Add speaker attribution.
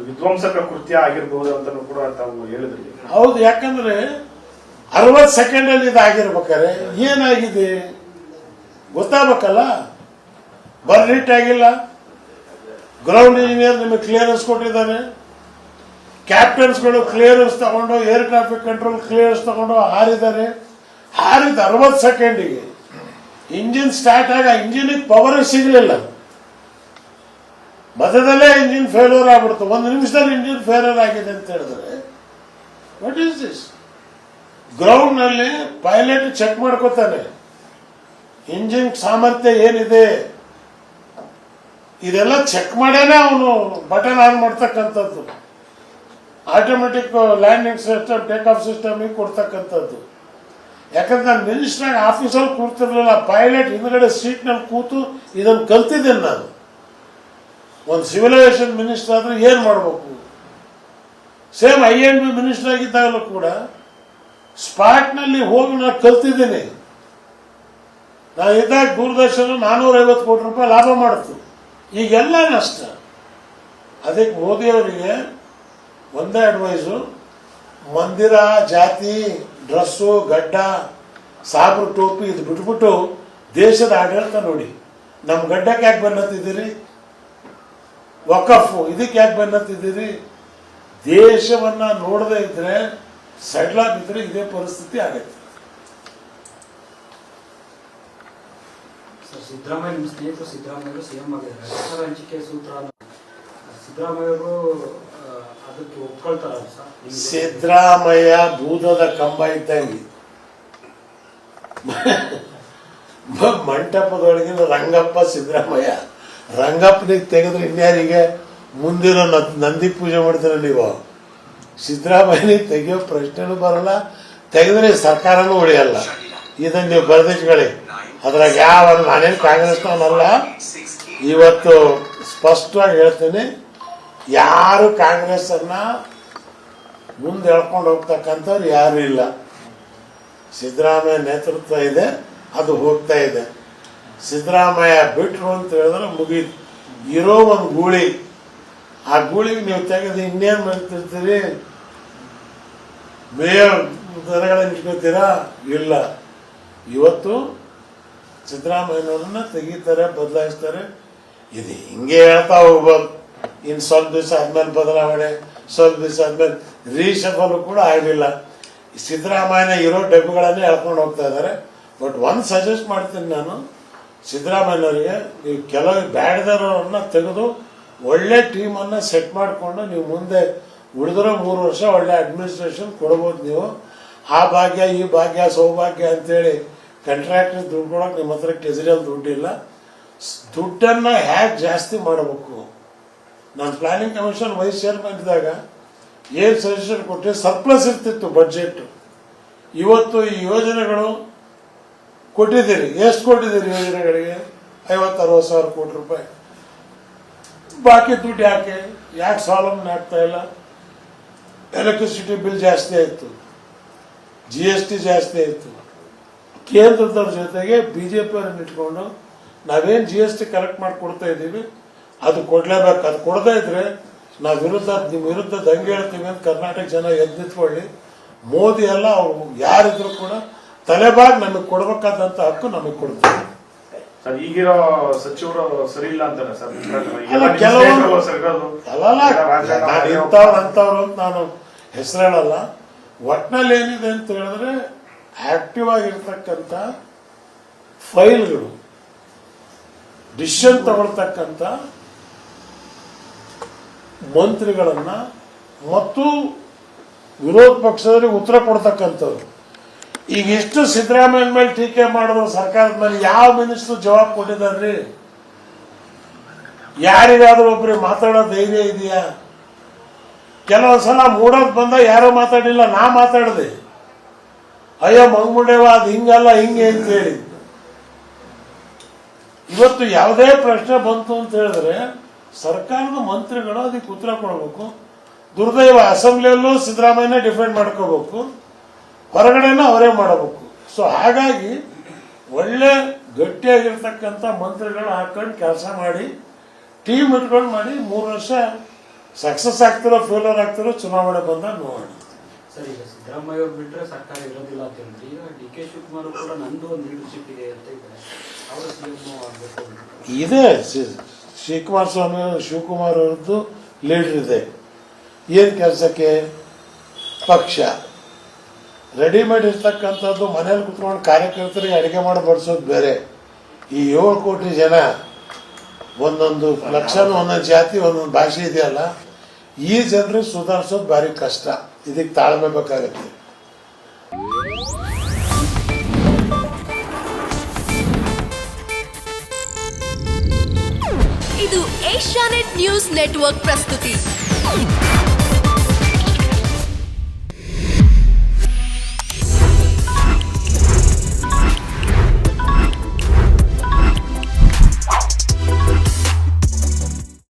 Speaker 1: ವಿಧ್ವಂಸಕ ಕೃತ್ಯ ಆಗಿರಬಹುದು ಅಂತ ಕೂಡ ತಾವು ಹೇಳಿದ್ರಿ.
Speaker 2: ಹೌದು, ಯಾಕಂದ್ರೆ 60 ಸೆಕೆಂಡಲ್ಲಿ ಇದಾಗಿರ್ಬೇಕಾರೆ ಏನಾಗಿದೆ ಗೊತ್ತಾಗಬೇಕಲ್ಲ. ಬರ್ಲಿಟ್ ಆಗಿಲ್ಲ, ಗ್ರೌಂಡ್ ಇಂಜಿನಿಯರ್ ನಿಮಗೆ ಕ್ಲಿಯರೆನ್ಸ್ ಕೊಟ್ಟಿದ್ದಾರೆ, ಕ್ಯಾಪ್ಟನ್ಸ್ಗಳು ಕ್ಲಿಯರೆನ್ಸ್ ತಗೊಂಡು ಏರ್ ಟ್ರಾಫಿಕ್ ಕಂಟ್ರೋಲ್ ಕ್ಲಿಯರೆನ್ಸ್ ತಗೊಂಡು ಹಾರಿದ್ದಾರೆ. ಹಾರಿದ 60 ಸೆಕೆಂಡಿಗೆ ಇಂಜಿನ್ ಸ್ಟಾರ್ಟ್ ಆಗಿ ಇಂಜಿನಿಗೆ ಪವರ್ ಸಿಗಲಿಲ್ಲ, ಮಧ್ಯದಲ್ಲೇ ಇಂಜಿನ್ ಫೇಲ್ಯೂರ್ ಆಗ್ಬಿಡ್ತು. 1 ನಿಮಿಷದಲ್ಲಿ ಇಂಜಿನ್ ಫೇಲ್ಯೂರ್ ಆಗಿದೆ ಅಂತ ಹೇಳಿದ್ರೆ ವಾಟ್ ಈಸ್ ದಿಸ್? ಗ್ರೌಂಡ್ ನಲ್ಲಿ ಪೈಲಟ್ ಚೆಕ್ ಮಾಡ್ಕೋತಾನೆ ಇಂಜಿನ್ ಸಾಮರ್ಥ್ಯ ಏನಿದೆ, ಇದೆಲ್ಲ ಚೆಕ್ ಮಾಡೇನೆ ಅವನು ಬಟನ್ ಆನ್ ಮಾಡ್ತಕ್ಕಂಥದ್ದು. Automatic landing system, take off system ಕೊಡ್ತಕ್ಕಂಥದ್ದು. ಯಾಕಂದ್ರೆ ನಾನು ಮಿನಿಸ್ಟರ್ ಆಫೀಸಲ್ಲಿ ಕೂರ್ತಿರ್ಲಿಲ್ಲ, ಪೈಲಟ್ ಹಿಂದ್ಗಡೆ ಸೀಟ್ ನಲ್ಲಿ ಕೂತು ಇದನ್ನು ಕಲ್ತಿದ್ದೇನೆ ನಾನು. ಒಂದು ಸಿವಿಲೈಸೇಷನ್ ಮಿನಿಸ್ಟರ್ ಆದ್ರೆ ಏನ್ ಮಾಡಬೇಕು, ಸೇಮ್ INB ಮಿನಿಸ್ಟರ್ ಆಗಿದ್ದಾಗಲೂ ಕೂಡ ಸ್ಪಾಟ್ ನಲ್ಲಿ ಹೋಗಿ ನಾನು ಕಲ್ತಿದ್ದೀನಿ. ನಾನು ಇದ್ದಾಗ ದೂರದರ್ಶನ 450 ಕೋಟಿ ರೂಪಾಯಿ ಲಾಭ ಮಾಡಿತು, ಈಗೆಲ್ಲ ನಷ್ಟ. ಅದಕ್ಕೆ ಮೋದಿ ಅವರಿಗೆ ಒಂದೇ ಅಡ್ವೈಸು, ಮಂದಿರ, ಜಾತಿ, ಡ್ರೆಸ್ಸು, ಗಡ್ಡ, ಸಾಬ್ರು, ಟೋಪಿ ಇದು ಬಿಟ್ಬಿಟ್ಟು ದೇಶದ ಆಡಳಿತ ನೋಡಿ. ನಮ್ಮ ಗಡ್ಡಕ್ಕೆ ಯಾಕೆ ಬೆನ್ನತ್ತಿದ್ದೀರಿ? ವಕಫು ಇದಕ್ಕೆ ಯಾಕೆ ಬೆನ್ನತ್ತಿದ್ದೀರಿ? ದೇಶವನ್ನ ನೋಡದೇ ಇದ್ರೆ, ಸೆಟ್ಲ್ ಆಗಿದ್ರೆ ಇದೇ ಪರಿಸ್ಥಿತಿ ಆಗುತ್ತೆ.
Speaker 3: ಸಿದ್ದರಾಮಯ್ಯ ನಿಮ್ಮ ಸ್ನೇಹಿತರು ಸಿದ್ದರಾಮಯ್ಯ CM ಆಗಿದ್ದಾರೆ. ಅಧಿಕಾರ ಹಂಚಿಕೆ ಸೂತ್ರ ಸಿದ್ದರಾಮಯ್ಯರು ಅದಕ್ಕೆ ಒಪ್ಕೊಳ್ತಾರ ಸರ್?
Speaker 2: ಸಿದ್ದರಾಮಯ್ಯ ಭೂತದ ಕಂಬ ಇದ್ದಂಗೆ, ಮಂಟಪದೊಳಗಿನ ರಂಗಪ್ಪ ಸಿದ್ದರಾಮಯ್ಯ. ರಂಗಪ್ಪನಿಗೆ ತೆಗೆದ್ರೆ ಇನ್ಯಾರಿಗೆ? ಮುಂದಿನ ನಂದಿ ಪೂಜೆ ಮಾಡ್ತೀರ ನೀವು. ಸಿದ್ದರಾಮಯ್ಯನಿಗೆ ತೆಗೆಯೋ ಪ್ರಶ್ನೆನೂ ಬರಲ್ಲ, ತೆಗೆದ್ರೆ ಸರ್ಕಾರನೂ ಉಳಿಯಲ್ಲ. ಇದನ್ನು ನೀವು ಬರೆದಿಟ್ಕೊಳ್ಳಿ. ಅದ್ರಾಗ ಯಾವ ನಾನೇನು ಕಾಂಗ್ರೆಸ್ನವನಲ್ಲ. ಇವತ್ತು ಸ್ಪಷ್ಟವಾಗಿ ಹೇಳ್ತೀನಿ, ಯಾರು ಕಾಂಗ್ರೆಸ್ ಅನ್ನ ಮುಂದೆ ಎಳ್ಕೊಂಡು ಹೋಗ್ತಕ್ಕಂಥವ್ರು ಯಾರು ಇಲ್ಲ. ಸಿದ್ದರಾಮಯ್ಯ ನೇತೃತ್ವ ಇದೆ, ಅದು ಹೋಗ್ತಾ ಇದೆ. ಸಿದ್ದರಾಮಯ್ಯ ಬಿಟ್ರು ಅಂತ ಹೇಳಿದ್ರೆ ಮುಗೀತು. ಇರೋ ಒಂದು ಗೂಳಿ, ಆ ಗೂಳಿಗೆ ನೀವು ತೆಗೆದು ಇನ್ನೇನು ಮಾಡ್ತಿರ್ತೀರಿ? ಮೇಯರ್ ದನಗಳನ್ನ ಇಟ್ಕೋತೀರಾ? ಇಲ್ಲ. ಇವತ್ತು ಸಿದ್ದರಾಮಯ್ಯನವ್ರನ್ನ ತೆಗಿತಾರೆ, ಬದಲಾಯಿಸ್ತಾರೆ. ಇದು ಹಿಂಗೆ ಹೇಳ್ತಾ ಹೋಗ್ಬೋದು. ಇನ್ನು ಸ್ವಲ್ಪ ದಿವಸ ಆದ್ಮೇಲೆ ಬದಲಾವಣೆ, ಸ್ವಲ್ಪ ದಿವಸ ಆದ್ಮೇಲೆ ರೀಶಫಲ್ ಕೂಡ ಆಗಲಿಲ್ಲ. ಸಿದ್ದರಾಮಯ್ಯನ ಇರೋ ಡಬ್ಬುಗಳನ್ನೇ ಎಳ್ಕೊಂಡು ಹೋಗ್ತಾ ಇದ್ದಾರೆ. ಬಟ್ ಒಂದು ಸಜೆಸ್ಟ್ ಮಾಡ್ತೀನಿ ನಾನು ಸಿದ್ದರಾಮಯ್ಯನವರಿಗೆ, ನೀವು ಕೆಲವು ಬ್ಯಾಡ್ದವ್ರನ್ನ ತೆಗೆದು ಒಳ್ಳೆ ಟೀಮನ್ನು ಸೆಟ್ ಮಾಡಿಕೊಂಡು ನೀವು ಮುಂದೆ ಉಳಿದಿರೋ 3 ವರ್ಷ ಒಳ್ಳೆ ಅಡ್ಮಿನಿಸ್ಟ್ರೇಷನ್ ಕೊಡ್ಬೋದು ನೀವು. ಆ ಭಾಗ್ಯ, ಈ ಭಾಗ್ಯ, ಸೌಭಾಗ್ಯ ಅಂತೇಳಿ ಕಾಂಟ್ರಾಕ್ಟರ್ ದುಡ್ಡು ಕೊಡೋಕೆ ನಿಮ್ಮ ಹತ್ರ ಟ್ರೆಜರಿಯಲ್ಲಿ ದುಡ್ಡಿಲ್ಲ. ದುಡ್ಡನ್ನು ಹೇಗೆ ಜಾಸ್ತಿ ಮಾಡಬೇಕು? ನಾನು ಪ್ಲಾನಿಂಗ್ ಕಮಿಷನ್ ವೈಸ್ ಚೇರ್ಮನ್ ಇದ್ದಾಗ ಏನು ಸಜೆಷನ್ ಕೊಟ್ಟೆ, ಸರ್ಪ್ಲಸ್ ಇರ್ತಿತ್ತು ಬಡ್ಜೆಟ್. ಇವತ್ತು ಈ ಯೋಜನೆಗಳು ಕೊಟ್ಟಿದ್ದೀರಿ, ಎಷ್ಟು ಕೊಟ್ಟಿದ್ದೀರಿ ಯೋಜನೆಗಳಿಗೆ? 50-60 ಸಾವಿರ ಕೋಟಿ ರೂಪಾಯಿ. ಬಾಕಿ ದುಡ್ಡು ಯಾಕೆ ಸಾಲವನ್ನು ಆಗ್ತಾ ಇಲ್ಲ? ಎಲೆಕ್ಟ್ರಿಸಿಟಿ ಬಿಲ್ ಜಾಸ್ತಿ ಆಯಿತು, GST ಜಾಸ್ತಿ ಆಯಿತು. ಕೇಂದ್ರದವ್ರ ಜೊತೆಗೆ BJP ಅವರನ್ನು ಇಟ್ಕೊಂಡು ನಾವೇನು GST ಕಲೆಕ್ಟ್ ಮಾಡಿ ಕೊಡ್ತಾ ಇದ್ದೀವಿ ಅದು ಕೊಡಲೇಬೇಕು. ಅದು ಕೊಡದೇ ಇದ್ರೆ ನಾವು ನಿಮ್ಮ ವಿರುದ್ಧ ದಂಗೆ ಹೇಳ್ತೀವಿ ಅಂತ ಕರ್ನಾಟಕ ಜನ ಎದ್ದು ನಿಂತ್ಕೊಳ್ಳಿ. ಮೋದಿ ಎಲ್ಲ ಅವ್ರು ಯಾರಿದ್ರು ಕೂಡ ತಲೆಬಾಗಿ ನಮಗೆ ಕೊಡಬೇಕಾದಂತ ಹಕ್ಕು ನಮಗೆ ಕೊಡ್ತೀವಿ.
Speaker 1: ಈಗಿರೋ ಸಚಿವರು ಸರಿ ಇಲ್ಲ ಅಂತಾರೆ ಸರ್.
Speaker 2: ಇಂಥವ್ರು ಅಂತವ್ರು ಅಂತ ನಾನು ಹೆಸರು ಹೇಳಲ್ಲ. ಒಟ್ನಲ್ಲಿ ಏನಿದೆ ಅಂತ ಹೇಳಿದ್ರೆ ಆಕ್ಟಿವ್ ಆಗಿರ್ತಕ್ಕಂಥ ಫೈಲ್ಗಳು, ಡಿಸಿಷನ್ ತಗೊಳ್ತಕ್ಕಂಥ ಮಂತ್ರಿಗಳನ್ನ ಮತ್ತು ವಿರೋಧ ಪಕ್ಷದವರಿಗೆ ಉತ್ತರ ಕೊಡ್ತಕ್ಕಂಥವ್ರು. ಈಗ ಎಷ್ಟು ಸಿದ್ದರಾಮಯ್ಯ ಮೇಲೆ ಟೀಕೆ ಮಾಡಿದ್ರು ಸರ್ಕಾರದ ಮೇಲೆ, ಯಾವ ಮಿನಿಸ್ಟರ್ ಜವಾಬ್ ಕೊಟ್ಟಿದ್ದಾರ್ರಿ? ಯಾರಿಗಾದ್ರೂ ಒಬ್ರಿಗೆ ಮಾತಾಡೋ ಧೈರ್ಯ ಇದೆಯಾ? ಕೆಲವೊಂದ್ಸಲ ಮೂಡೋದು ಬಂದ ಯಾರೋ ಮಾತಾಡಿಲ್ಲ, ನಾ ಮಾತಾಡಿದೆ, ಅಯ್ಯೋ ಮಂಗ್ಮುಂಡೇವ ಅದು ಹಿಂಗಲ್ಲ ಹಿಂಗೆ ಅಂತ ಹೇಳಿ. ಇವತ್ತು ಯಾವುದೇ ಪ್ರಶ್ನೆ ಬಂತು ಅಂತ ಹೇಳಿದ್ರೆ ಸರ್ಕಾರದ ಮಂತ್ರಿಗಳು ಅದಕ್ಕೆ ಉತ್ತರ ಕೊಡಬೇಕು. ದುರ್ದೈವ ಅಸೆಂಬ್ಲಿಯಲ್ಲೂ ಸಿದ್ದರಾಮಯ್ಯನೇ ಡಿಫೆಂಡ್ ಮಾಡ್ಕೋಬೇಕು, ಹೊರಗಡೆನೂ ಅವರೇ ಮಾಡಬೇಕು. ಸೊ ಹಾಗಾಗಿ ಒಳ್ಳೆ ಗಟ್ಟಿಯಾಗಿರ್ತಕ್ಕಂಥ ಮಂತ್ರಿಗಳು ಹಾಕೊಂಡು ಕೆಲಸ ಮಾಡಿ ಟೀಮ್ ಇಟ್ಕೊಂಡು ಮಾಡಿ 3 ವರ್ಷ ಸಕ್ಸಸ್ ಆಗ್ತಿರೋ ಫೇಲ್ಯೂರ್ ಆಗ್ತಿರೋ ಚುನಾವಣೆ ಬಂದಾಗ ನೋಡೋಣ.
Speaker 3: ಸರ್, ಈಗ ಸಿದ್ದರಾಮಯ್ಯ ಅವ್ರು ಬಿಟ್ಟರೆ ಸರ್ಕಾರ ಇರೋದಿಲ್ಲ ಅಂತ ಹೇಳಿದ್ರೆ, ಈಗ ಡಿ ಕೆ ಶಿವಕುಮಾರ್ ಕೂಡ ನಂದು ಒಂದು ಲೀಡರ್ಶಿಪ್ ಇದೆ ಅಂತ ಇದ್ದಾರೆ, ಅವರು ಸಿಎಂ ಆಗಬೇಕು
Speaker 2: ಇದೆ. ಶಿವಕುಮಾರ್ ಅವರದ್ದು ಲೀಡರ್ ಇದೆ. ಏನು ಕೆಲಸಕ್ಕೆ? ಪಕ್ಷ ರೆಡಿಮೇಡ್ ಇರ್ತಕ್ಕಂಥದ್ದು ಮನೇಲಿ ಕುತ್ಕೊಂಡು ಕಾರ್ಯಕರ್ತರಿಗೆ ಅಡುಗೆ ಮಾಡಿ ಬಡಿಸೋದು ಬೇರೆ. ಈ 7 ಕೋಟಿ ಜನ ಒಂದೊಂದು ಲಕ್ಷನ ಒಂದೊಂದು ಜಾತಿ ಒಂದೊಂದು ಭಾಷೆ ಇದೆಯಲ್ಲ, ಈ ಜನರಿಗೆ ಸುಧಾರಿಸೋದು ಭಾರಿ ಕಷ್ಟ. ಇದಕ್ಕೆ ತಾಳ್ಮೆ ಬೇಕಾಗುತ್ತೆ.
Speaker 4: ಇದು ಏಷ್ಯಾನೆಟ್ ನ್ಯೂಸ್ ನೆಟ್ವರ್ಕ್ ಪ್ರಸ್ತುತಿ.